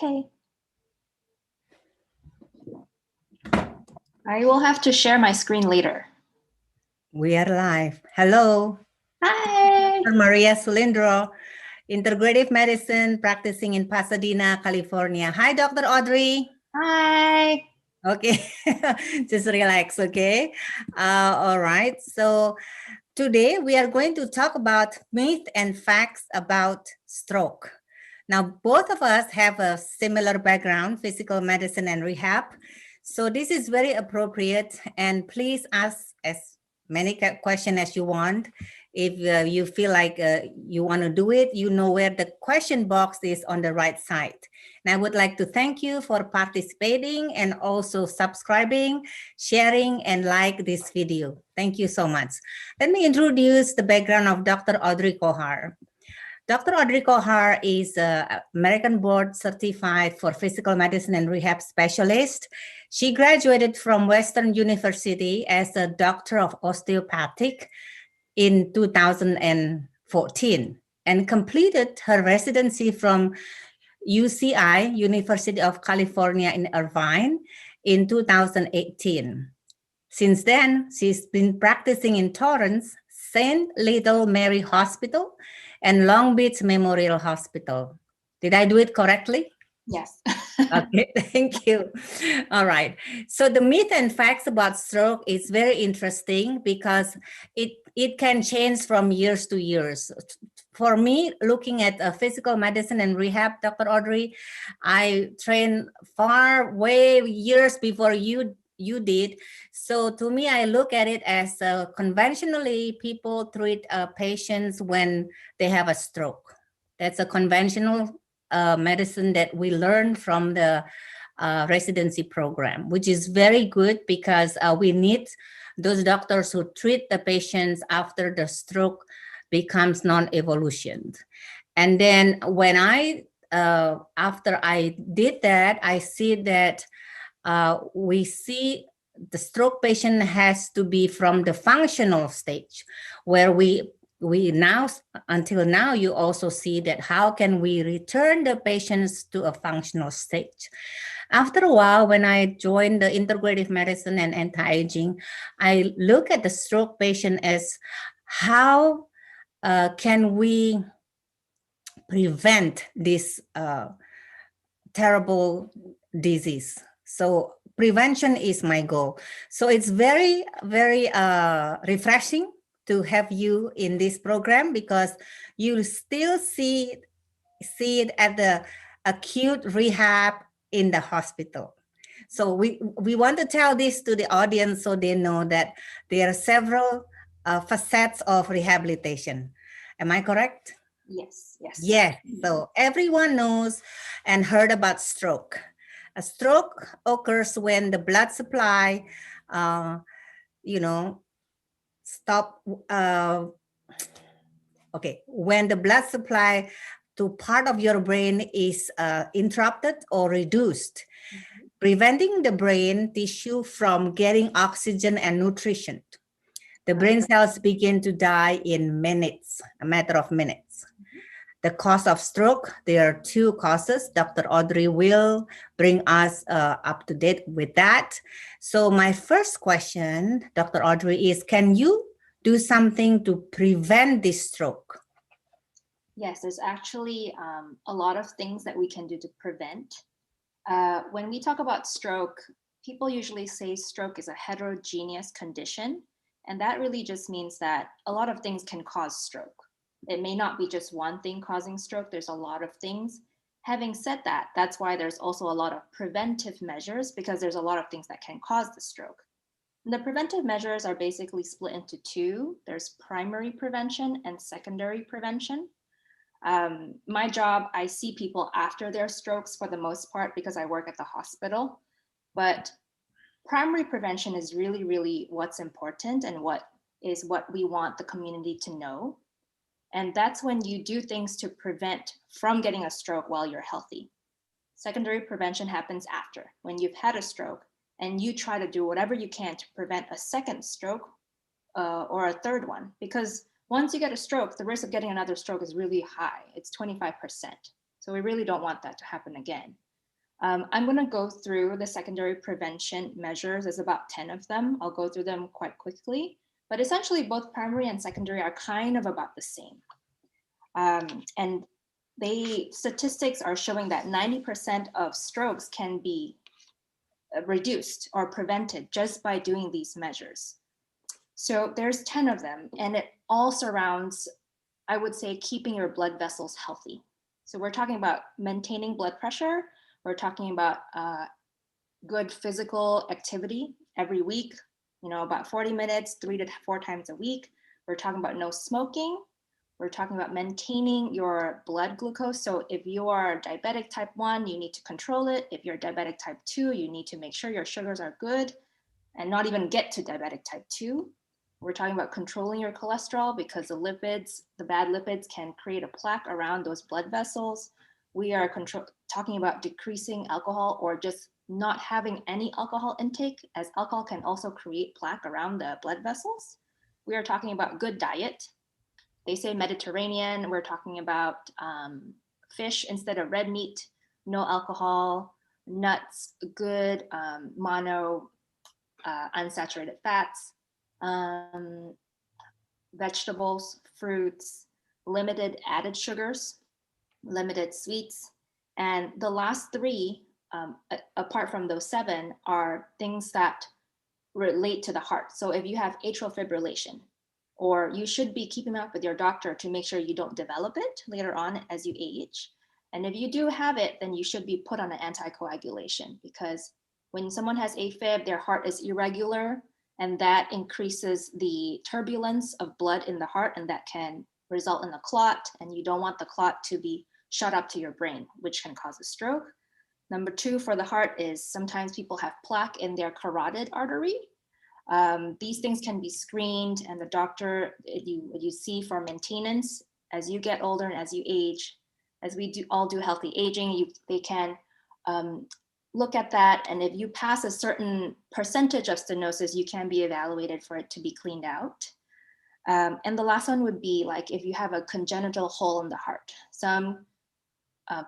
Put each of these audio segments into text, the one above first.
Okay. I will have to share my screen later. We are live. Hello. Hi. I'm Maria Sulindro, Integrative Medicine, practicing in Pasadena, California. Hi, Dr. Audrey. Hi. Okay, just relax, okay? All right, so today we are going to talk about myth and facts about stroke. Now, both of us have a similar background, physical medicine and rehab. So this is very appropriate, and please ask as many questions as you want. If you feel like you want to do it, you know where the question box is on the right side. And I would like to thank you for participating and also subscribing, sharing, and like this video. Thank you so much. Let me introduce the background of Dr. Audrey Kohar. Dr. Audrey Kohar is an American board certified for physical medicine and rehab specialist. She graduated from Western University as a doctor of osteopathic in 2014 and completed her residency from UCI, University of California in Irvine, in 2018. Since then, she's been practicing in Torrance, St. Little Mary Hospital, and Long Beach Memorial Hospital. Did I do it correctly? Yes. Okay, thank you. All right. So the myth and facts about stroke is very interesting because it can change from years to years. For me, looking at physical medicine and rehab, Dr. Audrey, I trained far way years before you did. So to me, I look at it as conventionally people treat patients when they have a stroke. That's a conventional medicine that we learn from the residency program, which is very good because we need those doctors who treat the patients after the stroke becomes non-evolution. And then when after I did that, I see that we see the stroke patient has to be from the functional stage where we now, until now, you also see that how can we return the patients to a functional stage. After a while, when I joined the integrative medicine and anti-aging, I look at the stroke patient as how can we prevent this terrible disease. So prevention is my goal. So it's very, very refreshing to have you in this program because you still see it at the acute rehab in the hospital. So we want to tell this to the audience so they know that there are several facets of rehabilitation. Am I correct? Yes, yes. Yes, so everyone knows and heard about stroke. A stroke occurs when the blood supply, stop, when the blood supply to part of your brain is interrupted or reduced, preventing the brain tissue from getting oxygen and nutrition. The brain cells begin to die in minutes, a matter of minutes. The cause of stroke, there are two causes. Dr. Audrey will bring us up to date with that. So my first question, Dr. Audrey, is can you do something to prevent this stroke? Yes, there's actually a lot of things that we can do to prevent. When we talk about stroke, people usually say stroke is a heterogeneous condition. And that really just means that a lot of things can cause stroke. It may not be just one thing causing stroke. There's a lot of things. Having said that, that's why there's also a lot of preventive measures because there's a lot of things that can cause the stroke. And the preventive measures are basically split into two. There's primary prevention and secondary prevention. My job, I see people after their strokes for the most part because I work at the hospital. But primary prevention is really, really what's important and what we want the community to know. And that's when you do things to prevent from getting a stroke while you're healthy. Secondary prevention happens after, when you've had a stroke and you try to do whatever you can to prevent a second stroke or a third one. Because once you get a stroke, the risk of getting another stroke is really high. It's 25%. So we really don't want that to happen again. I'm going to go through the secondary prevention measures. There's about 10 of them. I'll go through them quite quickly, but essentially both primary and secondary are kind of about the same. And statistics are showing that 90% of strokes can be reduced or prevented just by doing these measures. So there's 10 of them, and it all surrounds, I would say, keeping your blood vessels healthy. So we're talking about maintaining blood pressure. We're talking about good physical activity every week, about 40 minutes, 3 to 4 times a week. We're talking about no smoking. We're talking about maintaining your blood glucose. So if you are diabetic type 1, you need to control it. If you're diabetic type 2, you need to make sure your sugars are good and not even get to diabetic type 2. We're talking about controlling your cholesterol because the bad lipids can create a plaque around those blood vessels. We are talking about decreasing alcohol or just not having any alcohol intake, as alcohol can also create plaque around the blood vessels. We are talking about good diet. They say Mediterranean. We're talking about fish instead of red meat, no alcohol, nuts, good mono unsaturated fats, vegetables, fruits, limited added sugars, limited sweets. And the last 3, apart from those 7, are things that relate to the heart. So if you have atrial fibrillation, or you should be keeping up with your doctor to make sure you don't develop it later on as you age. And if you do have it, then you should be put on an anticoagulation, because when someone has AFib, their heart is irregular, and that increases the turbulence of blood in the heart, and that can result in a clot, and you don't want the clot to be shot up to your brain, which can cause a stroke. Number 2 for the heart is sometimes people have plaque in their carotid artery. These things can be screened, and the doctor, you see for maintenance as you get older and as you age, as we all do healthy aging, they can look at that, and if you pass a certain percentage of stenosis, you can be evaluated for it to be cleaned out. And the last one would be like if you have a congenital hole in the heart. Some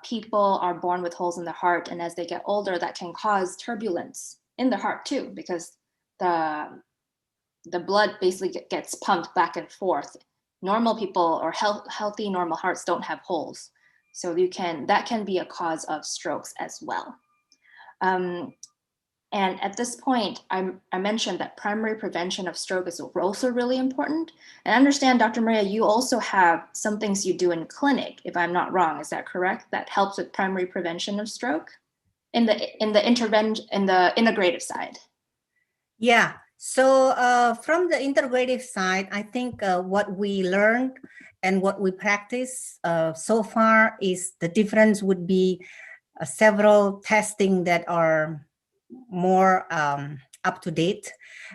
people are born with holes in the heart, and as they get older, that can cause turbulence in the heart too, because the blood basically gets pumped back and forth. Normal people or healthy normal hearts don't have holes, so that can be a cause of strokes as well. And at this point, I mentioned that primary prevention of stroke is also really important. And I understand, Dr. Maria, you also have some things you do in clinic, if I'm not wrong. Is that correct? That helps with primary prevention of stroke in the integrative side. Yeah. So from the integrative side, I think what we learned and what we practice so far is the difference would be several testing that are more up to date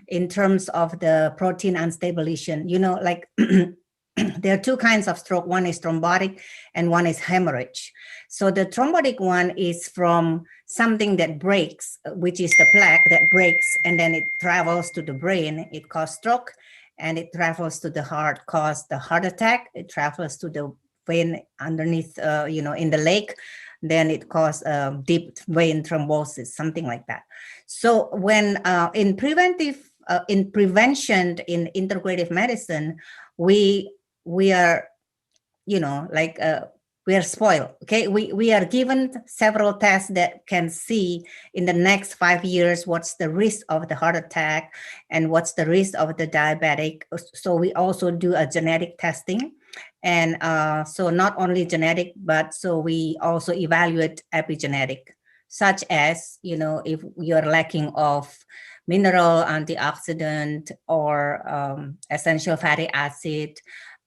in terms of the protein unstabilization. Like there are 2 kinds of stroke. One is thrombotic and one is hemorrhage. So the thrombotic one is from something that breaks, which is the plaque that breaks, and then it travels to the brain. It causes stroke, and it travels to the heart, cause the heart attack. It travels to the vein underneath, in the leg. Then it causes deep vein thrombosis, something like that. So when in prevention in integrative medicine, we are, we are spoiled. Okay, we are given several tests that can see in the next 5 years what's the risk of the heart attack and what's the risk of the diabetic. So we also do a genetic testing. And so not only genetic, but so we also evaluate epigenetic, such as, if you're lacking of mineral, antioxidant, or essential fatty acid,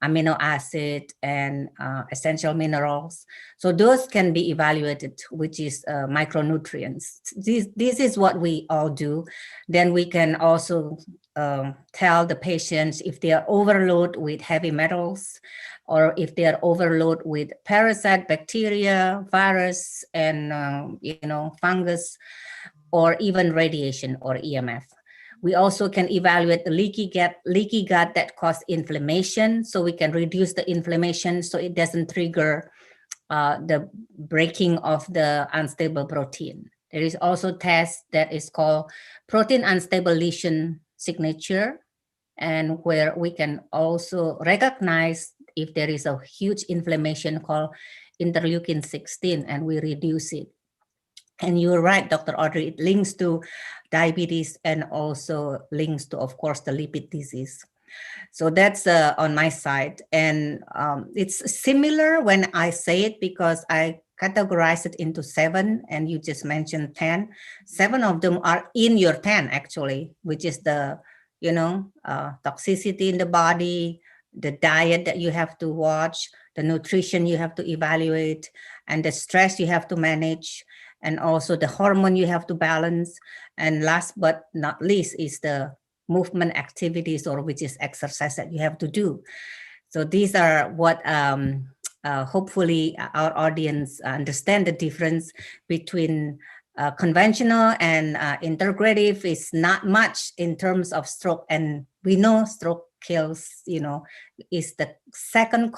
amino acid, and essential minerals. So those can be evaluated, which is micronutrients. This is what we all do. Then we can also tell the patients if they are overloaded with heavy metals, or if they are overloaded with parasite, bacteria, virus, and fungus, or even radiation or EMF. We also can evaluate the leaky gut that cause inflammation, so we can reduce the inflammation so it doesn't trigger the breaking of the unstable protein. There is also a test that is called protein unstable lesion signature, and where we can also recognize if there is a huge inflammation called interleukin 16, and we reduce it. And you're right, Dr. Audrey, it links to diabetes and also links to, of course, the lipid disease. So that's on my side. And it's similar when I say it because I categorize it into 7 and you just mentioned 10. 7 of them are in your 10 actually, which is the, toxicity in the body, the diet that you have to watch, the nutrition you have to evaluate, and the stress you have to manage, and also the hormone you have to balance. And last but not least is the movement activities, or which is exercise that you have to do. So these are what hopefully our audience understand the difference between conventional and integrative is not much in terms of stroke. And we know stroke kills, is the second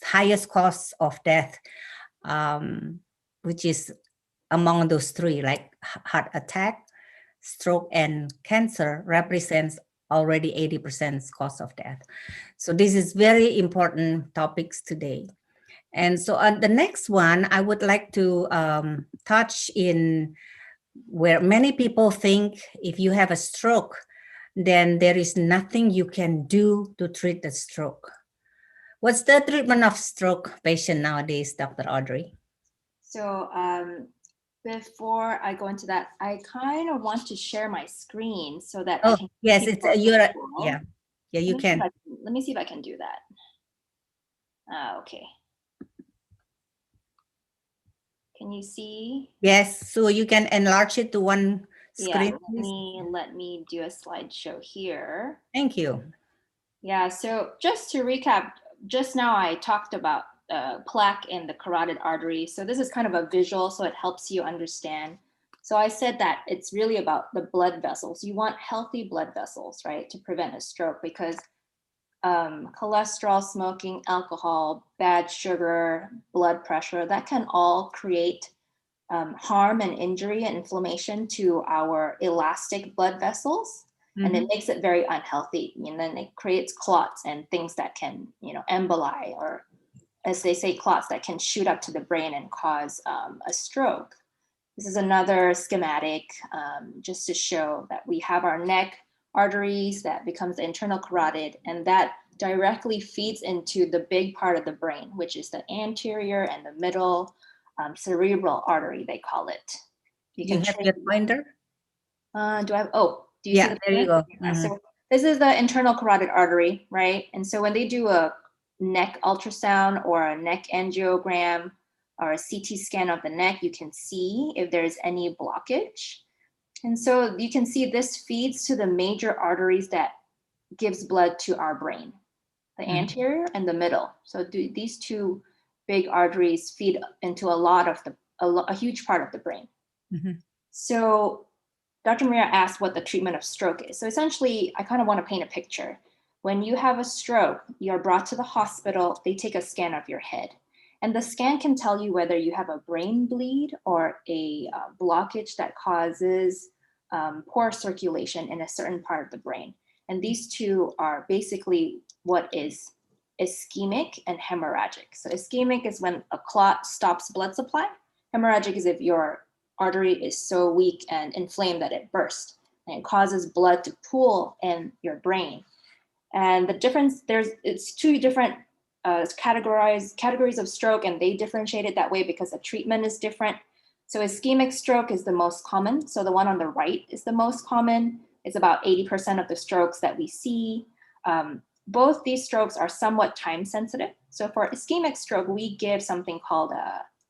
highest cause of death, which is among those 3, like heart attack, stroke, and cancer represents already 80% cause of death. So this is very important topics today. And so on the next one, I would like to touch in where many people think if you have a stroke, then there is nothing you can do to treat the stroke. What's the treatment of stroke patient nowadays, Dr. Audrey? So before I go into that, I kind of want to share my screen so that I can. Yes, it's you can. Let me see if I can do that. Okay. Can you see? Yes, so you can enlarge it to one screen. Yeah, let me do a slideshow here. Thank you. Yeah, so just to recap, just now I talked about plaque in the carotid artery. So this is kind of a visual, so it helps you understand. So I said that it's really about the blood vessels. You want healthy blood vessels, right, to prevent a stroke, because cholesterol, smoking, alcohol, bad sugar, blood pressure, that can all create harm and injury and inflammation to our elastic blood vessels. And it makes it very unhealthy. And then it creates clots and things that can, emboli, or as they say, clots that can shoot up to the brain and cause a stroke. This is another schematic just to show that we have our neck arteries that becomes the internal carotid, and that directly feeds into the big part of the brain, which is the anterior and the middle cerebral artery, they call it. You have your pointer? Do you see the there you go. So this is the internal carotid artery, right? And so when they do a neck ultrasound or a neck angiogram or a CT scan of the neck, you can see if there's any blockage. And so you can see this feeds to the major arteries that gives blood to our brain, the anterior and the middle. So these 2 big arteries feed into a huge part of the brain. So Dr. Maria asked what the treatment of stroke is. So essentially, I kind of want to paint a picture. When you have a stroke, you're brought to the hospital, they take a scan of your head. And the scan can tell you whether you have a brain bleed or a blockage that causes poor circulation in a certain part of the brain. And these 2 are basically what is ischemic and hemorrhagic. So ischemic is when a clot stops blood supply. Hemorrhagic is if your artery is so weak and inflamed that it bursts and it causes blood to pool in your brain. And the difference, it's 2 different categories of stroke, and they differentiate it that way because the treatment is different. So ischemic stroke is the most common. So the one on the right is the most common. It's about 80% of the strokes that we see. Both these strokes are somewhat time sensitive. So for ischemic stroke, we give something called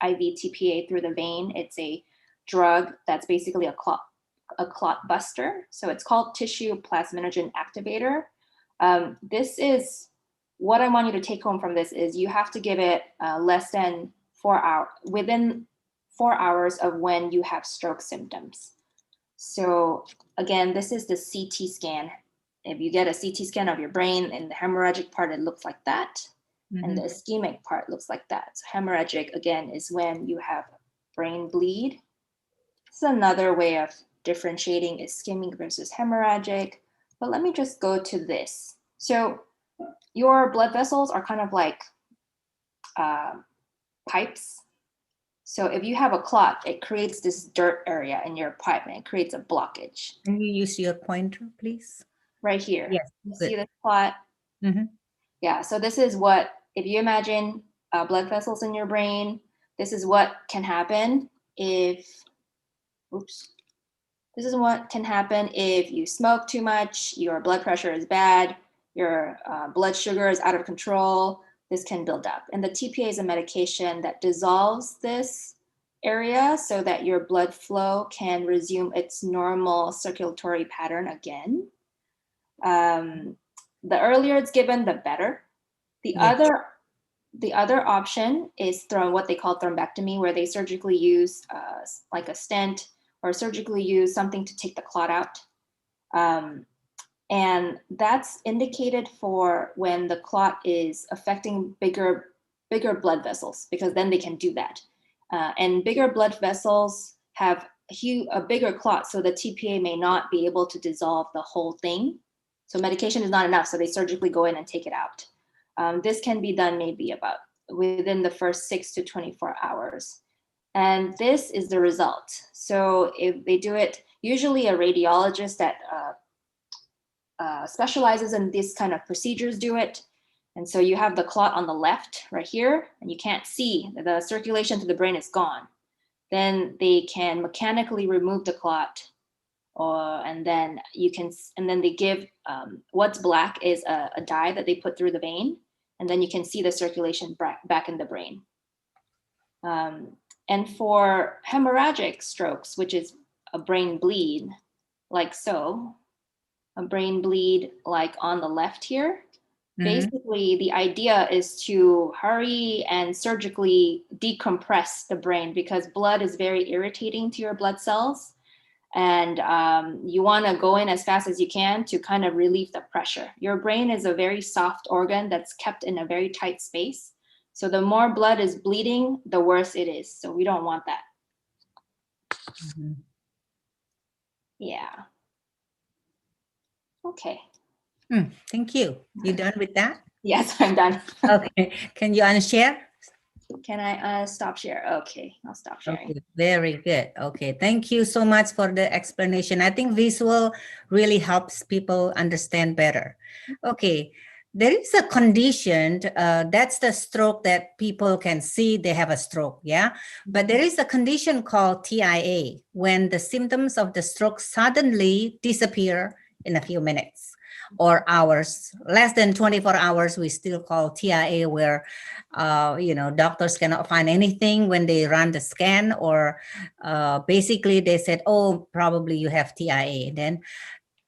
IV TPA through the vein. It's a drug that's basically a clot buster. So it's called tissue plasminogen activator. This is what I want you to take home from this is you have to give it less than 4 hours, within 4 hours of when you have stroke symptoms. So again, this is the CT scan. If you get a CT scan of your brain in the hemorrhagic part, it looks like that. And the ischemic part looks like that. So hemorrhagic, again, is when you have brain bleed. This is another way of differentiating ischemic versus hemorrhagic. But let me just go to this. So your blood vessels are kind of like pipes. So if you have a clot, it creates this dirt area in your pipe and it creates a blockage. Can you use your pointer, please? Right here. Yes. You Good. see this clot? Yeah, so this is what, if you imagine blood vessels in your brain, this is what can happen if, this is what can happen if you smoke too much, your blood pressure is bad, your blood sugar is out of control, this can build up. And the TPA is a medication that dissolves this area so that your blood flow can resume its normal circulatory pattern again. The earlier it's given, the better. The other option is what they call thrombectomy, where they surgically use like a stent or surgically use something to take the clot out. And that's indicated for when the clot is affecting bigger blood vessels, because then they can do that. And bigger blood vessels have a bigger clot, so the TPA may not be able to dissolve the whole thing. So medication is not enough, so they surgically go in and take it out. This can be done maybe about within the first 6 to 24 hours. And this is the result. So if they do it, usually a radiologist that specializes in this kind of procedures do it. And so you have the clot on the left right here, and you can't see, the circulation to the brain is gone. Then they can mechanically remove the clot, and then they give, what's black is a dye that they put through the vein, and then you can see the circulation back in the brain. And for hemorrhagic strokes, which is a brain bleed, like so, a brain bleed like on the left here, basically the idea is to hurry and surgically decompress the brain, because blood is very irritating to your blood cells. And you want to go in as fast as you can to kind of relieve the pressure. Your brain is a very soft organ that's kept in a very tight space. So the more blood is bleeding, the worse it is. So we don't want that. Yeah. Okay. Thank you. You done with that? Yes, I'm done. Okay. Can you unshare? Can I stop share? Okay, I'll stop sharing. Okay, very good. Okay, thank you so much for the explanation. I think visual really helps people understand better. Okay, there is a condition, that's the stroke that people can see they have a stroke, yeah? But there is a condition called TIA, when the symptoms of the stroke suddenly disappear in a few minutes or hours. Less than 24 hours, we still call TIA, where doctors cannot find anything when they run the scan, or basically they said, oh, probably you have TIA then.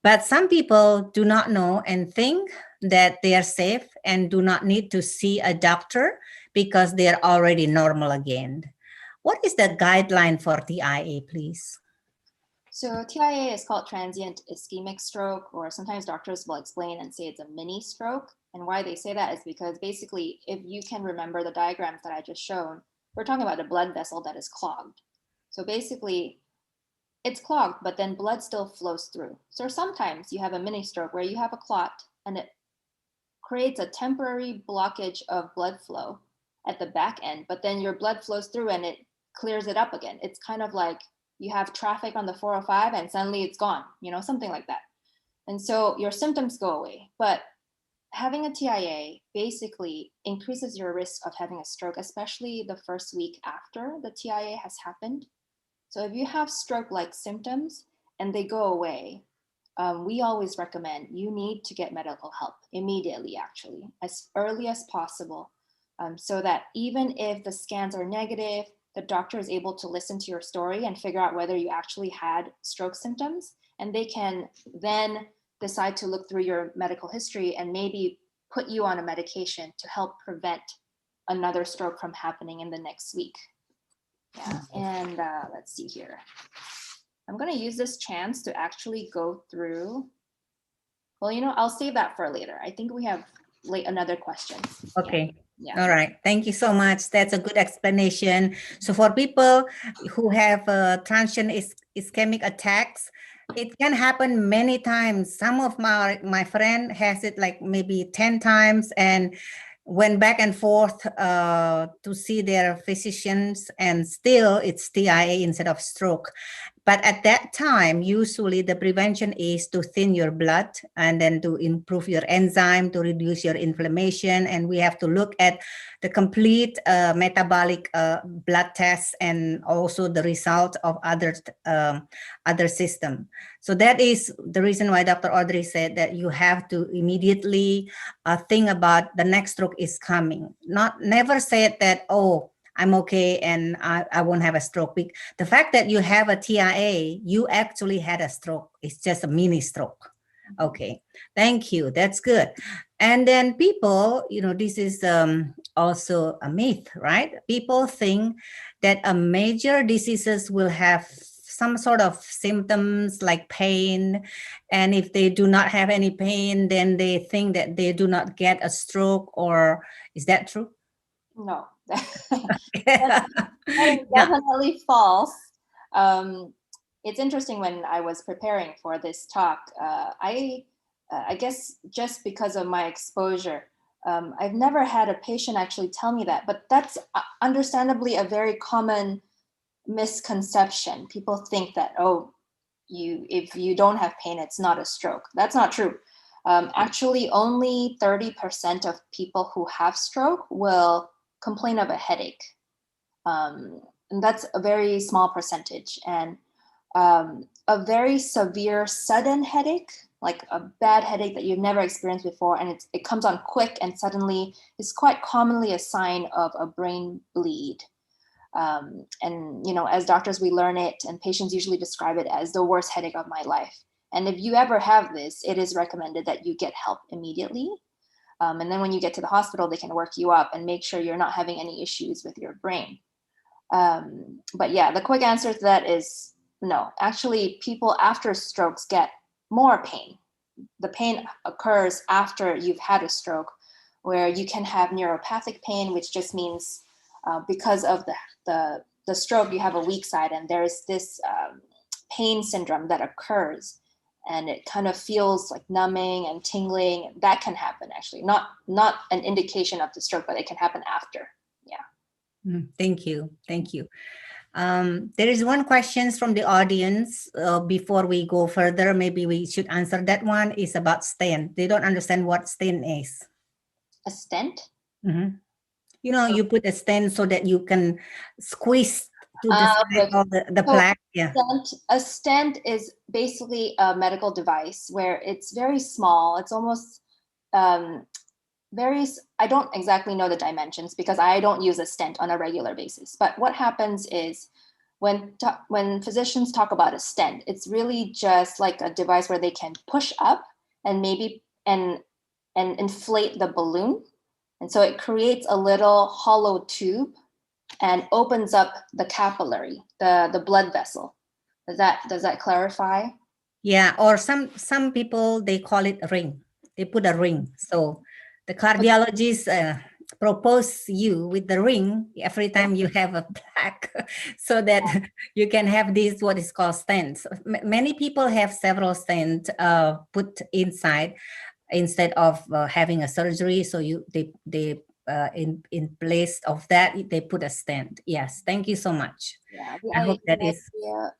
But some people do not know and think that they are safe and do not need to see a doctor because they are already normal again. What is the guideline for TIA, please? So TIA is called transient ischemic stroke, or sometimes doctors will explain and say it's a mini stroke. And why they say that is because basically, if you can remember the diagrams that I just shown, we're talking about a blood vessel that is clogged. So basically, it's clogged, but then blood still flows through. So sometimes you have a mini stroke where you have a clot and it creates a temporary blockage of blood flow at the back end, but then your blood flows through and it clears it up again. It's kind of like you have traffic on the 405 and suddenly it's gone, something like that. And so your symptoms go away. But having a TIA basically increases your risk of having a stroke, especially the first week after the TIA has happened. So if you have stroke-like symptoms and they go away, we always recommend you need to get medical help immediately, actually, as early as possible, so that even if the scans are negative, the doctor is able to listen to your story and figure out whether you actually had stroke symptoms, and they can then decide to look through your medical history and maybe put you on a medication to help prevent another stroke from happening in the next week. Yeah, and let's see here. I'm going to use this chance to actually go through. Well, I'll save that for later. I think we have another question. Okay. Yeah. All right. Thank you so much. That's a good explanation. So for people who have transient ischemic attacks, it can happen many times. Some of my friend has it like maybe 10 times and went back and forth to see their physicians, and still it's TIA instead of stroke. But at that time, usually the prevention is to thin your blood and then to improve your enzyme, to reduce your inflammation. And we have to look at the complete metabolic blood tests and also the result of other system. So that is the reason why Dr. Audrey said that you have to immediately think about the next stroke is coming. Never said that, oh, I'm okay and I won't have a stroke. The fact that you have a TIA, you actually had a stroke. It's just a mini stroke. Okay, thank you. That's good. And then people, this is also a myth, right? People think that a major diseases will have some sort of symptoms like pain. And if they do not have any pain, then they think that they do not get a stroke. Or is that true? No, that is definitely false. It's interesting, when I was preparing for this talk, I guess just because of my exposure, I've never had a patient actually tell me that, but that's understandably a very common misconception. People think that, oh, if you don't have pain, it's not a stroke. That's not true. Actually, only 30% of people who have stroke will complain of a headache. And that's a very small percentage. And a very severe sudden headache, like a bad headache that you've never experienced before, and it comes on quick and suddenly, is quite commonly a sign of a brain bleed. And as doctors, we learn it, and patients usually describe it as the worst headache of my life. And if you ever have this, it is recommended that you get help immediately. And then when you get to the hospital, they can work you up and make sure you're not having any issues with your brain. But yeah, the quick answer to that is no. Actually, people after strokes get more pain. The pain occurs after you've had a stroke, where you can have neuropathic pain, which just means because of the stroke, you have a weak side, and there's this pain syndrome that occurs, and it kind of feels like numbing and tingling. That can happen, actually, not an indication of the stroke, but it can happen after. Yeah. Thank you. There is one question from the audience before we go further. Maybe we should answer that one. Is about stent. They don't understand what stent is. A stent? Mm-hmm. You put a stent so that you can squeeze to the plaque. Yeah. A stent is basically a medical device where it's very small. It's almost I don't exactly know the dimensions because I don't use a stent on a regular basis. But what happens is when physicians talk about a stent, it's really just like a device where they can push up and maybe and inflate the balloon. And so it creates a little hollow tube and opens up the capillary, the blood vessel. Does that clarify? Yeah, or some people, they call it a ring. They put a ring. So the cardiologist propose you with the ring every time you have a plaque, so that you can have this, what is called stents. Many people have several stents put inside instead of having a surgery. So they in place of that, they put a stent. Yes, thank you so much. Yeah, I hope that is.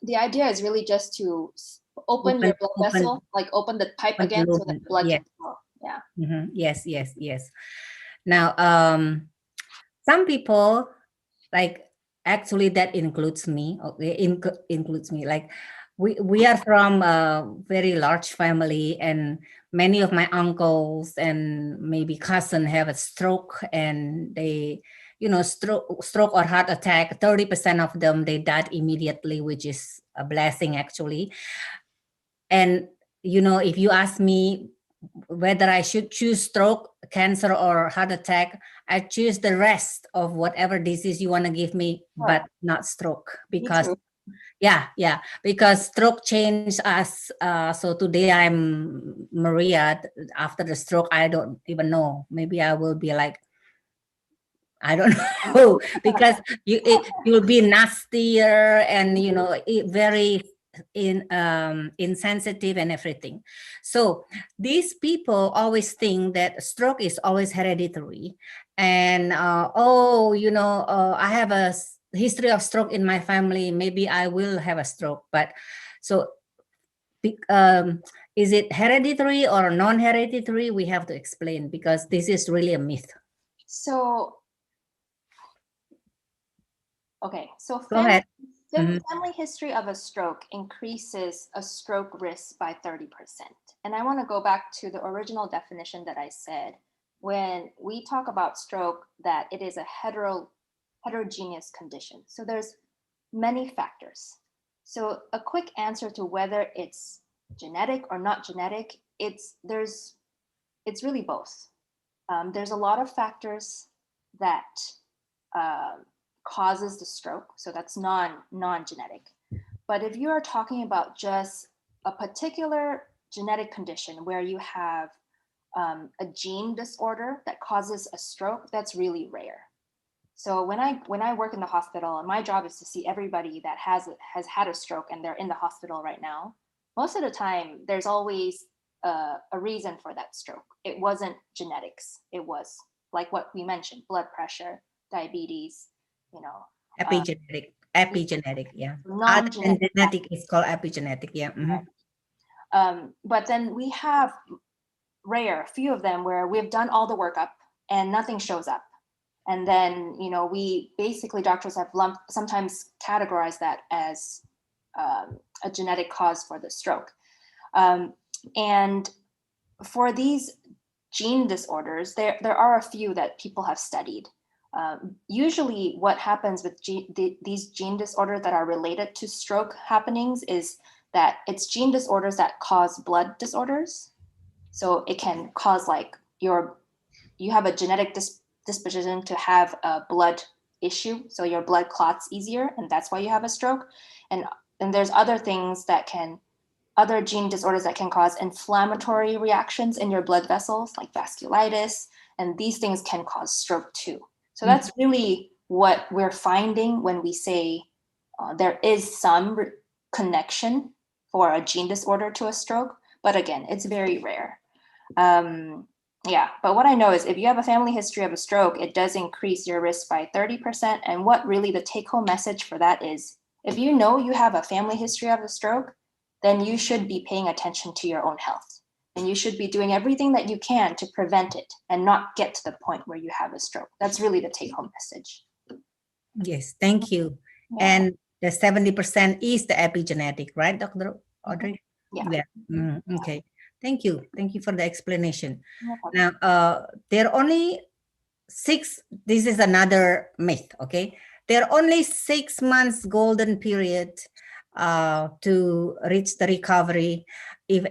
The idea is really just to open your blood vessel, like open the pipe again, so that blood can flow. Yeah. Mm-hmm. Yes. Now, some people, like, actually that includes me. Okay, includes me. Like, we are from a very large family, and many of my uncles and maybe cousin have a stroke, and they, stroke or heart attack. 30% of them, they died immediately, which is a blessing, actually. And if you ask me whether I should choose stroke, cancer, or heart attack, I choose the rest of whatever disease you want to give me, but not stroke, because because stroke changed us. So today I'm Maria. After the stroke, I don't even know. Maybe I will be like I don't know, because you'll be nastier and, you know, very insensitive and everything. So these people always think that stroke is always hereditary, and oh, you know, I have a history of stroke in my family, maybe I will have a stroke. But so is it hereditary or non-hereditary? We have to explain, because this is really a myth. So, okay, so Go ahead. family history of a stroke increases a stroke risk by 30%. And I want to go back to the original definition that I said. When we talk about stroke, that it is a heterogeneous condition. So there's many factors. So a quick answer to whether it's genetic or not genetic, it's really both. There's a lot of factors that causes the stroke, so that's non-genetic. But if you are talking about just a particular genetic condition where you have a gene disorder that causes a stroke, that's really rare. So when I work in the hospital, and my job is to see everybody that has had a stroke and they're in the hospital right now, most of the time there's always a reason for that stroke. It wasn't genetics. It was like what we mentioned: blood pressure, diabetes, you know. Epigenetic, yeah. Other than Non-genetic genetic is called epigenetic, yeah. But then we have a few of them where we've done all the workup and nothing shows up. And then, you know, we basically, doctors have sometimes categorized that as a genetic cause for the stroke. And for these gene disorders, there are a few that people have studied. Usually what happens with these gene disorders that are related to stroke happenings is that it's gene disorders that cause blood disorders. So it can cause, like, you have a genetic disposition to have a blood issue, so your blood clots easier, and that's why you have a stroke. And there's other things that other gene disorders that can cause inflammatory reactions in your blood vessels, like vasculitis, and these things can cause stroke too. So that's really what we're finding when we say there is some connection for a gene disorder to a stroke, but again, it's very rare. Yeah, but what I know is if you have a family history of a stroke, it does increase your risk by 30%. And what really the take-home message for that is, if you know you have a family history of a stroke, then you should be paying attention to your own health. And you should be doing everything that you can to prevent it and not get to the point where you have a stroke. That's really the take-home message. Yes, thank you. Yeah. And the 70% is the epigenetic, right, Dr. Audrey? Yeah. Okay. Thank you. Thank you for the explanation. No, now, there are only 6, this is another myth, okay? There are only 6 months golden period to reach the recovery if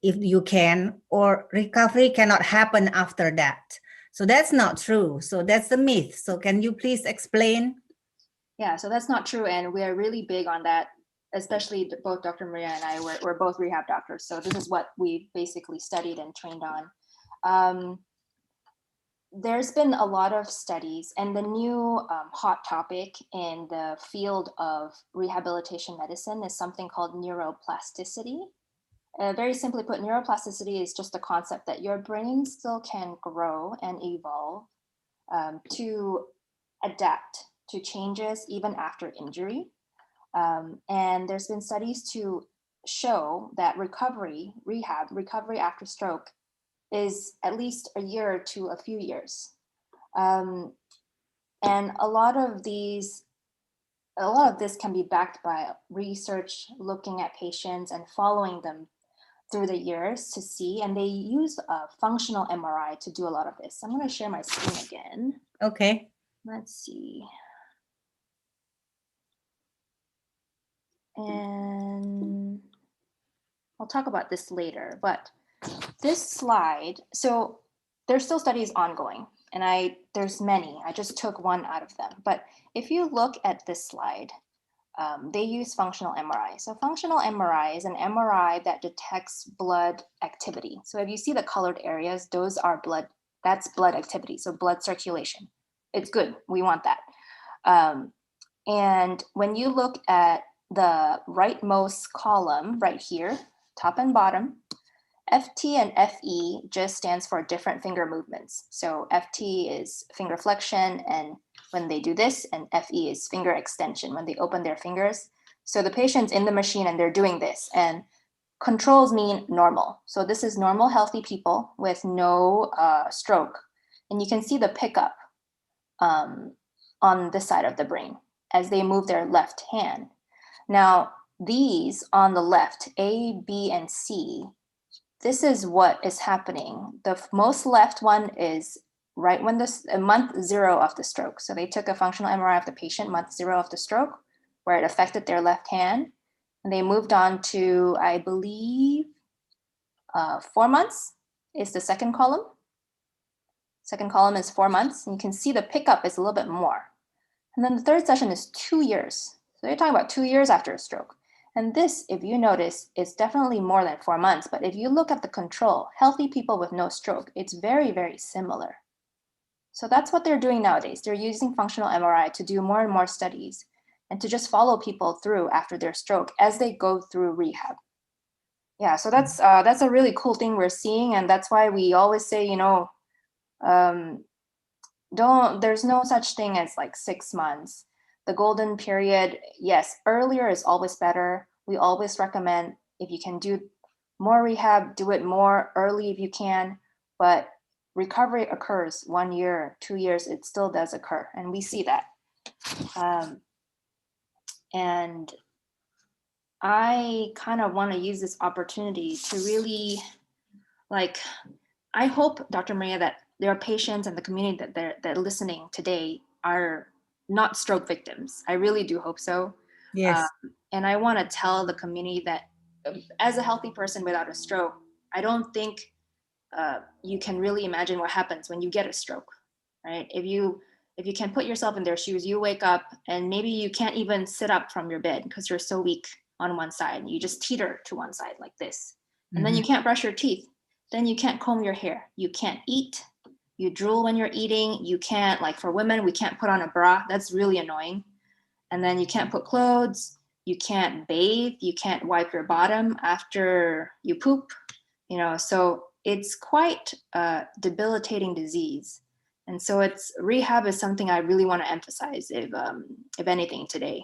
you can, or recovery cannot happen after that. So that's not true. So that's the myth. So can you please explain? Yeah, so that's not true. And we're really big on that, especially both Dr. Maria and I, we're both rehab doctors. So this is what we basically studied and trained on. There's been a lot of studies, and the new hot topic in the field of rehabilitation medicine is something called neuroplasticity. Very simply put, neuroplasticity is just the concept that your brain still can grow and evolve to adapt to changes even after injury. And there's been studies to show that recovery after stroke is at least a year to a few years. And a lot of this can be backed by research, looking at patients and following them through the years to see, and they use a functional MRI to do a lot of this. I'm going to share my screen again. Okay. Let's see. And I'll talk about this later, but this slide, so there's still studies ongoing, and there's many. I just took one out of them. But if you look at this slide, they use functional MRI. So functional MRI is an MRI that detects blood activity. So if you see the colored areas, those are blood, that's blood activity, so blood circulation. it's good. We want that. And when you look at the rightmost column right here, top and bottom, FT and FE just stands for different finger movements. So FT is finger flexion, and when they do this, and FE is finger extension, when they open their fingers. So the patient's in the machine and they're doing this, and controls mean normal. So this is normal, healthy people with no stroke. And you can see the pickup on this side of the brain as they move their left hand. Now, these on the left, A, B, and C, this is what is happening. The most left one is right when this month 0 of the stroke. So they took a functional MRI of the patient, month 0 of the stroke, where it affected their left hand. And they moved on to, I believe, 4 months is the second column. Second column is 4 months. And you can see the pickup is a little bit more. And then the third session is 2 years. So you're talking about 2 years after a stroke. And this, if you notice, is definitely more than 4 months. But if you look at the control, healthy people with no stroke, it's very, very similar. So that's what they're doing nowadays. They're using functional MRI to do more and more studies and to just follow people through after their stroke as they go through rehab. Yeah, so that's a really cool thing we're seeing. And that's why we always say, you know, there's no such thing as like 6 months. The golden period, yes, earlier is always better. We always recommend if you can do more rehab, do it more early if you can, but recovery occurs 1 year, 2 years, it still does occur. And we see that. And I kind of want to use this opportunity to really, like, I hope, Dr. Maria, that there are patients in the community that are listening today are not stroke victims. I really do hope so. Yes. And I want to tell the community that as a healthy person without a stroke, I don't think you can really imagine what happens when you get a stroke, right? If you can put yourself in their shoes, you wake up and maybe you can't even sit up from your bed because you're so weak on one side. You just teeter to one side like this. And then you can't brush your teeth. Then you can't comb your hair. You can't eat. You drool when you're eating. You can't, like for women, we can't put on a bra. That's really annoying. And then you can't put clothes. You can't bathe. You can't wipe your bottom after you poop. You know, so it's quite a debilitating disease. And so rehab is something I really want to emphasize, if anything, today.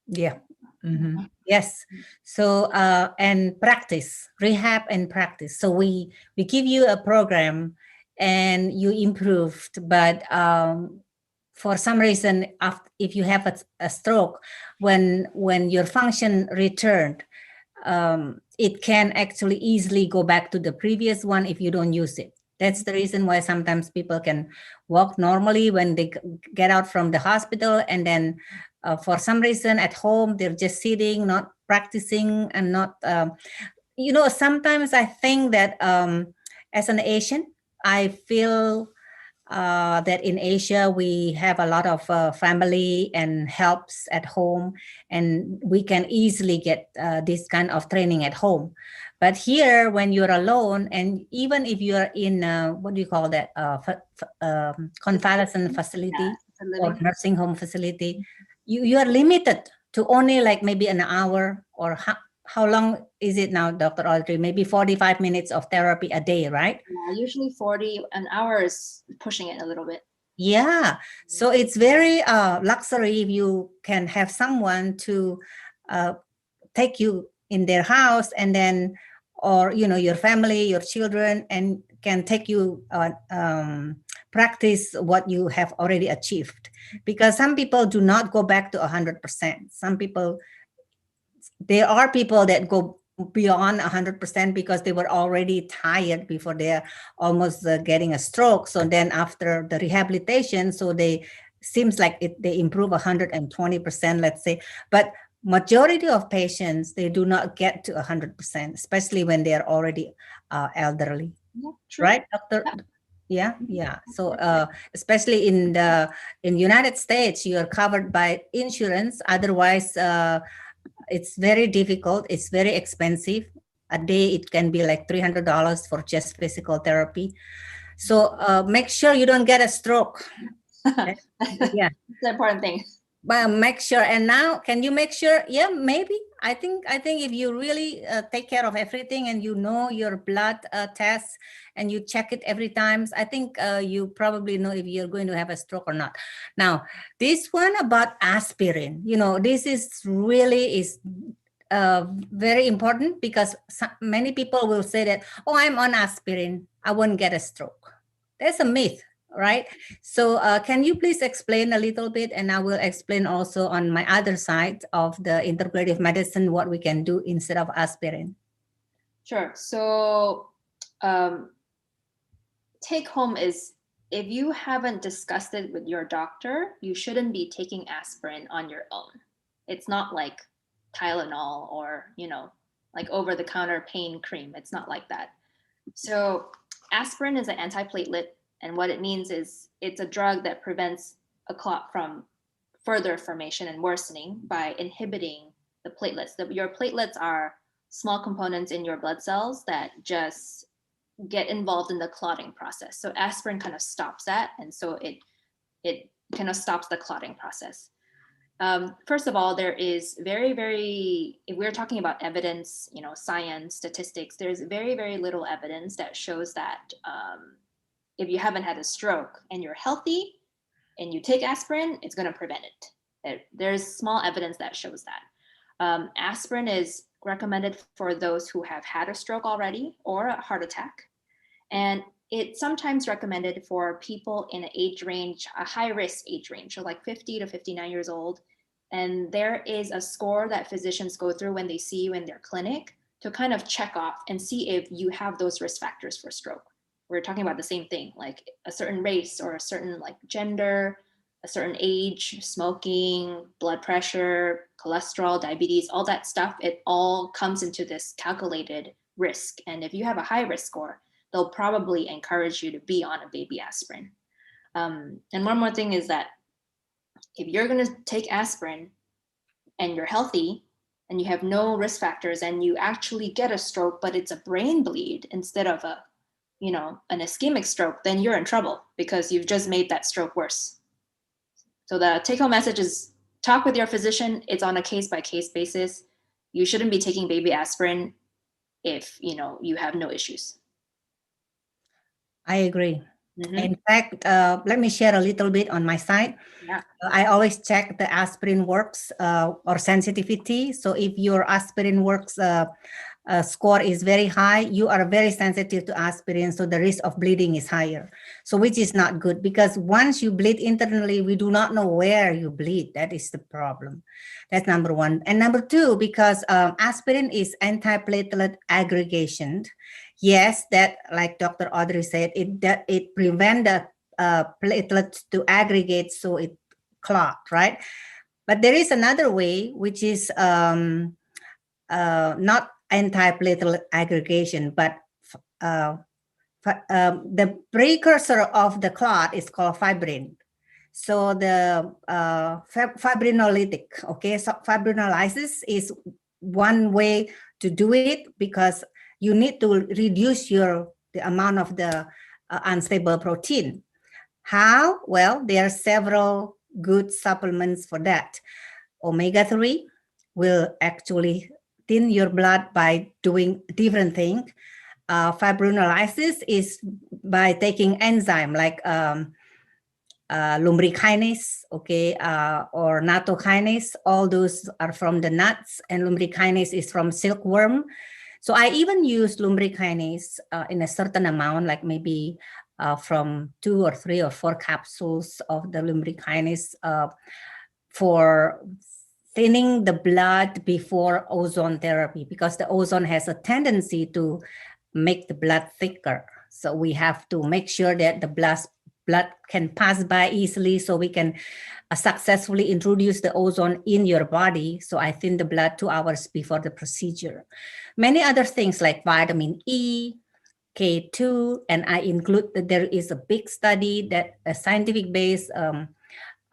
Yeah. Mm-hmm. Yes. So and practice, rehab and practice. So we give you a program and you improved, but for some reason, if you have a stroke, when your function returned, it can actually easily go back to the previous one if you don't use it. That's the reason why sometimes people can walk normally when they get out from the hospital, and then for some reason at home they're just sitting, not practicing, and not. Sometimes I think that as an Asian, I feel that in Asia we have a lot of family and helps at home, and we can easily get this kind of training at home. But here, when you're alone, and even if you're in what do you call that, convalescent facility or nursing home facility, you are limited to only like maybe an hour, or how long is it now, Dr. Audrey? Maybe 45 minutes of therapy a day, right? Yeah, usually 40, an hour is pushing it a little bit. Yeah. So it's very luxury if you can have someone to take you in their house, and then, or, your family, your children, and can take you practice what you have already achieved. Because some people do not go back to 100%. There are people that go beyond 100% because they were already tired before they're almost getting a stroke. So then after the rehabilitation, so they seems like they improve 120%, let's say. But majority of patients, they do not get to 100%, especially when they're already elderly. Yeah, true. Right, Doctor? Yeah. So especially in United States, you are covered by insurance. Otherwise, it's very difficult. It's very expensive. A day, it can be like $300 for just physical therapy. So make sure you don't get a stroke. Yeah. It's the important thing. But make sure. And now, can you make sure? Yeah, maybe. I think if you really take care of everything and you know your blood tests and you check it every time, I think you probably know if you're going to have a stroke or not. Now, this one about aspirin, this is really very important, because many people will say that, oh, I'm on aspirin, I won't get a stroke. That's a myth, right? So can you please explain a little bit, and I will explain also on my other side of the integrative medicine what we can do instead of aspirin. Sure. So take home is, if you haven't discussed it with your doctor, you shouldn't be taking aspirin on your own. It's not like Tylenol or, like over-the-counter pain cream. It's not like that. So aspirin is an antiplatelet, and what it means is it's a drug that prevents a clot from further formation and worsening by inhibiting the platelets. Your platelets are small components in your blood cells that just get involved in the clotting process. So aspirin kind of stops that, and so it kind of stops the clotting process. First of all, there is if we're talking about evidence, science, statistics, there's very, very little evidence that shows that if you haven't had a stroke and you're healthy and you take aspirin, it's going to prevent it. There's small evidence that shows that. Aspirin is recommended for those who have had a stroke already or a heart attack. And it's sometimes recommended for people in an age range, a high-risk age range, so like 50 to 59 years old. And there is a score that physicians go through when they see you in their clinic to kind of check off and see if you have those risk factors for stroke. We're talking about the same thing, like a certain race or a certain like gender, a certain age, smoking, blood pressure, cholesterol, diabetes, all that stuff. It all comes into this calculated risk. And if you have a high risk score, they'll probably encourage you to be on a baby aspirin. And one more thing is that if you're going to take aspirin and you're healthy and you have no risk factors and you actually get a stroke, but it's a brain bleed instead of an ischemic stroke, then you're in trouble because you've just made that stroke worse. So the take-home message is talk with your physician. It's on a case-by-case basis. You shouldn't be taking baby aspirin if you have no issues. I agree. In fact, let me share a little bit on my side. Yeah. I always check the aspirin works or sensitivity. So if your aspirin works score is very high, you are very sensitive to aspirin, so the risk of bleeding is higher. So which is not good, because once you bleed internally, we do not know where you bleed. That is the problem. That's number one. And number two, because aspirin is antiplatelet aggregation. Yes, that, like Dr. Audrey said, it prevents the platelets to aggregate, so it clot, right? But there is another way, which is not antiplatelet aggregation, but the precursor of the clot is called fibrin. So the fibrinolytic, okay, so fibrinolysis is one way to do it, because you need to reduce the amount of the unstable protein. How? Well, there are several good supplements for that. Omega-3 will actually thin your blood by doing different things. Fibrinolysis is by taking enzyme like lumbrekinase, okay, or nattokinase. All those are from the nuts, and lumbrekinase is from silkworm. So I even use lumbrekinase in a certain amount, like maybe from 2 or 3 or 4 capsules of the lumbrekinase for thinning the blood before ozone therapy, because the ozone has a tendency to make the blood thicker. So we have to make sure that the blood can pass by easily, so we can successfully introduce the ozone in your body. So I thin the blood 2 hours before the procedure. Many other things like vitamin E, K2, and I include that there is a big study that a scientific base of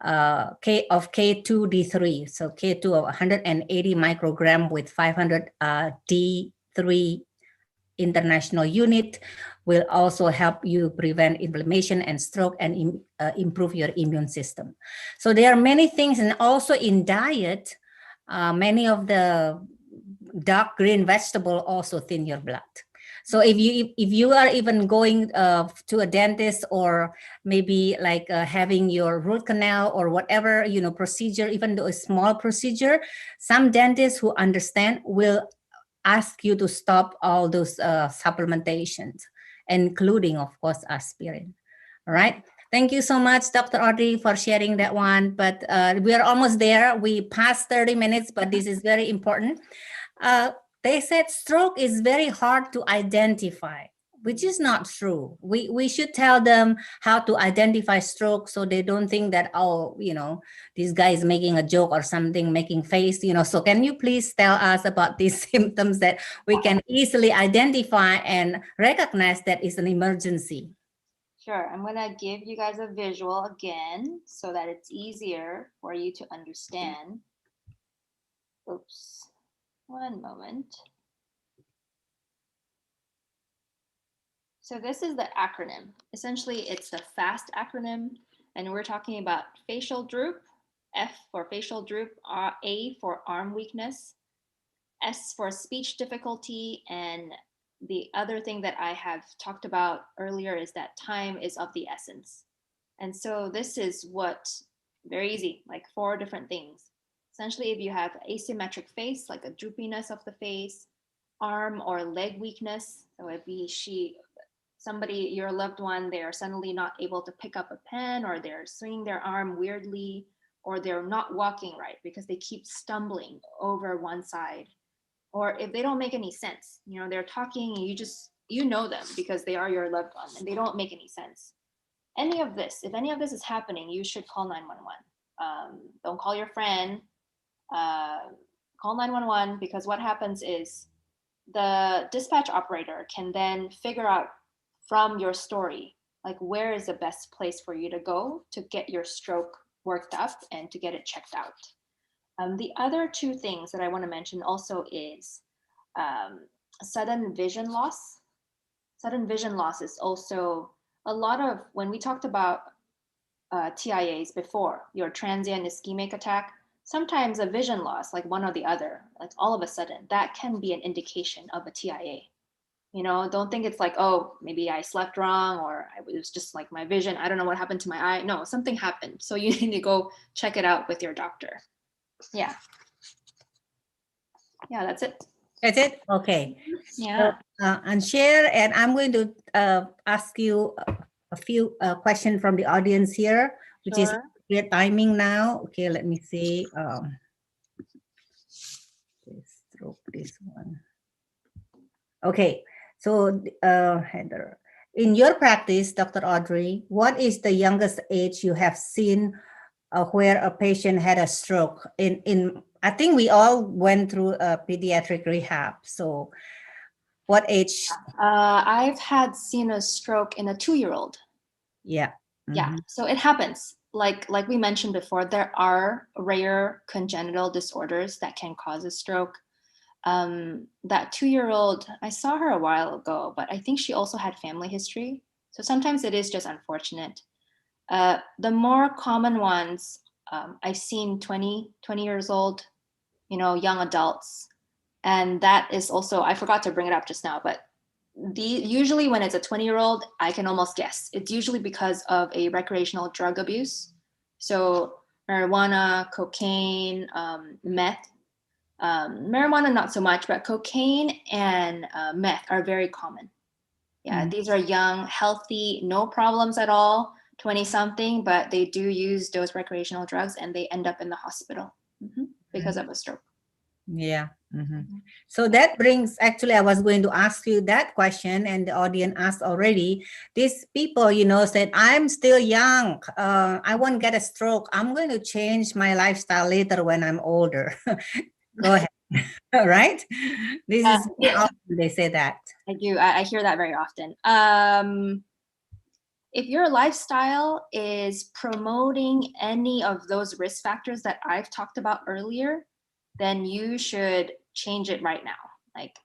K2D3. So K2 of 180 microgram with 500 D3 international unit will also help you prevent inflammation and stroke and improve your immune system. So there are many things, and also in diet, many of the dark green vegetable also thin your blood. So if you are even going to a dentist, or maybe like having your root canal or whatever, procedure, even though a small procedure, some dentists who understand will ask you to stop all those supplementations, including, of course, aspirin. All right. Thank you so much, Dr. Audrey, for sharing that one. But we are almost there. We passed 30 minutes, but this is very important. They said stroke is very hard to identify, which is not true. We should tell them how to identify stroke, so they don't think that, oh, this guy is making a joke or something, making face, So can you please tell us about these symptoms that we can easily identify and recognize that it's an emergency? Sure. I'm going to give you guys a visual again so that it's easier for you to understand. Oops. One moment. So this is the acronym. Essentially, it's the FAST acronym, and we're talking about facial droop, F for facial droop, A for arm weakness, S for speech difficulty, and the other thing that I have talked about earlier is that time is of the essence. And so this is what, very easy, like 4 different things. Essentially, if you have asymmetric face, like a droopiness of the face, arm or leg weakness, so it'd be somebody, your loved one, they are suddenly not able to pick up a pen, or they're swinging their arm weirdly, or they're not walking right because they keep stumbling over one side. Or if they don't make any sense, they're talking and you know them because they are your loved one and they don't make any sense. If any of this is happening, you should call 911. Don't call your friend. Call 911, because what happens is the dispatch operator can then figure out from your story, like, where is the best place for you to go to get your stroke worked up and to get it checked out. The other 2 things that I want to mention also is sudden vision loss. Sudden vision loss is also a lot of, when we talked about TIAs before, your transient ischemic attack, sometimes a vision loss, like one or the other, like all of a sudden, that can be an indication of a TIA. Don't think it's like, oh, maybe I slept wrong, or it was just like my vision, I don't know what happened to my eye. No, something happened. So you need to go check it out with your doctor. Yeah, that's it. That's it? Okay. Yeah. And share, and I'm going to ask you a few questions from the audience here, which Sure. is clear timing now. Okay, let me see. This one. Okay, so Heather, in your practice, Dr. Audrey, what is the youngest age you have seen where a patient had a stroke? I think we all went through a pediatric rehab. So what age? I've seen a stroke in a 2-year-old. Yeah. Mm-hmm. Yeah, so it happens. Like we mentioned before, there are rare congenital disorders that can cause a stroke. That 2-year-old, I saw her a while ago, but I think she also had family history. So sometimes it is just unfortunate. The more common ones, I've seen 20 years old, young adults. And that is also, I forgot to bring it up just now, but usually when it's a 20-year-old, I can almost guess. It's usually because of a recreational drug abuse. So marijuana, cocaine, meth. Marijuana, not so much, but cocaine and meth are very common. Yeah, These are young, healthy, no problems at all, 20-something, but they do use those recreational drugs and they end up in the hospital because of a stroke. Yeah. So that brings, actually, I was going to ask you that question, and the audience asked already. These people, said, I'm still young. I won't get a stroke. I'm going to change my lifestyle later when I'm older. Go ahead. Right? This is often they say that. I do. I hear that very often. If your lifestyle is promoting any of those risk factors that I've talked about earlier, then you should change it right now. Like,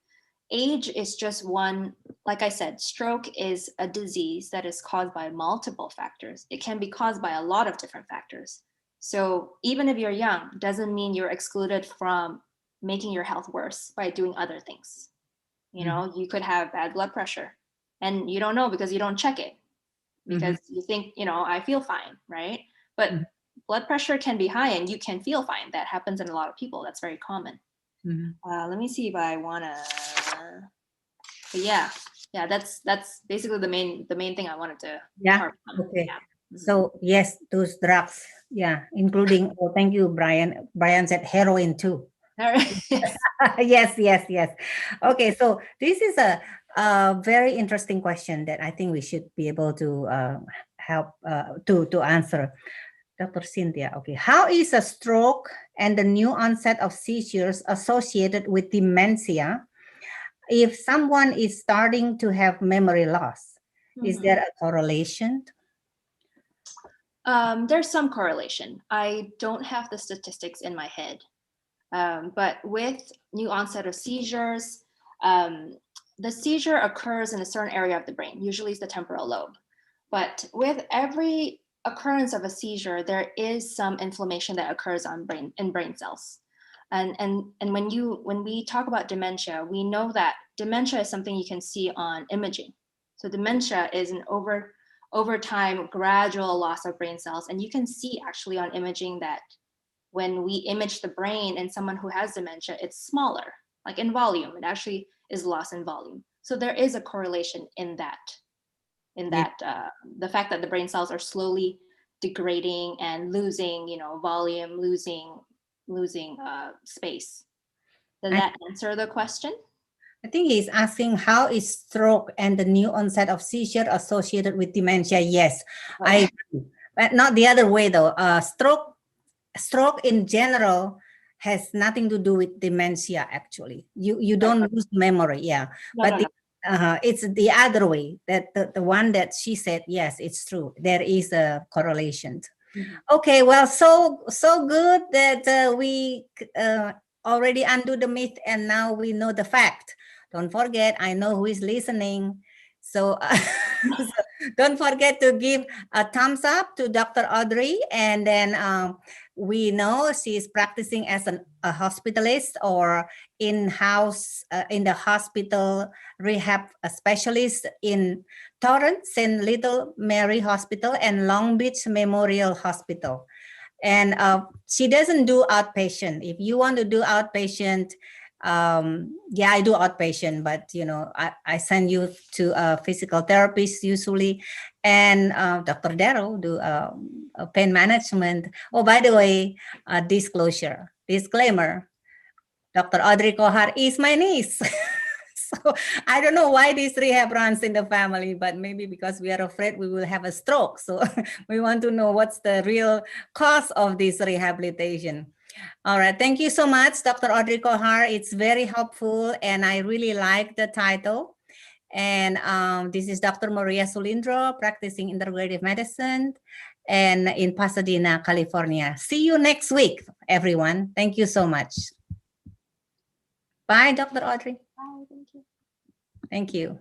age is just one. Like I said, stroke is a disease that is caused by multiple factors. It can be caused by a lot of different factors. So even if you're young, doesn't mean you're excluded from making your health worse by doing other things. You know, you could have bad blood pressure and you don't know because you don't check it, because you think, you know, I feel fine, right? But blood pressure can be high and you can feel fine. That happens in a lot of people. That's very common. Let me see if I wanna. But yeah, that's basically the main thing I wanted to. Yeah. Okay. Yeah. So yes, those drugs. Yeah, including. Oh, thank you, Brian. Brian said heroin too. Yes, yes, yes. Okay, so this is a very interesting question that I think we should be able to help to answer. Dr. Cynthia, okay. How is a stroke and the new onset of seizures associated with dementia if someone is starting to have memory loss? Is there a correlation? There's some correlation. I don't have the statistics in my head. But with new onset of seizures, the seizure occurs in a certain area of the brain, usually it's the temporal lobe. But with every occurrence of a seizure, there is some inflammation that occurs in brain cells. And when we talk about dementia, we know that dementia is something you can see on imaging. So dementia is an over time gradual loss of brain cells, and you can see actually on imaging that when we image the brain in someone who has dementia, it's smaller, like in volume. It actually is loss in volume. So there is a correlation in that, the fact that the brain cells are slowly degrading and losing, you know, volume, losing space. Does that answer the question? I think he's asking how is stroke and the new onset of seizure associated with dementia? Yes, I agree. But not the other way though. Stroke in general has nothing to do with dementia. Actually, you don't lose memory. Yeah, it's the other way. That the one that she said. Yes, it's true. There is a correlation. Okay, well, so good that we already undo the myth and now we know the fact. Don't forget, I know who is listening. So, so don't forget to give a thumbs up to Dr. Audrey. And then we know she's practicing as a hospitalist or in-house in the hospital rehab specialist in Torrance, St. Little Mary Hospital and Long Beach Memorial Hospital. And she doesn't do outpatient. If you want to do outpatient, yeah, I do outpatient, but you know, I send you to a physical therapist usually, and Dr. Darrow do pain management. Oh, by the way, disclaimer, Dr. Audrey Kohar is my niece. So I don't know why this rehab runs in the family, but maybe because we are afraid we will have a stroke. So we want to know what's the real cause of this rehabilitation. All right. Thank you so much, Dr. Audrey Kohar. It's very helpful, and I really like the title. And this is Dr. Maria Sulindro, practicing integrative medicine and in Pasadena, California. See you next week, everyone. Thank you so much. Bye, Dr. Audrey. Bye, thank you. Thank you.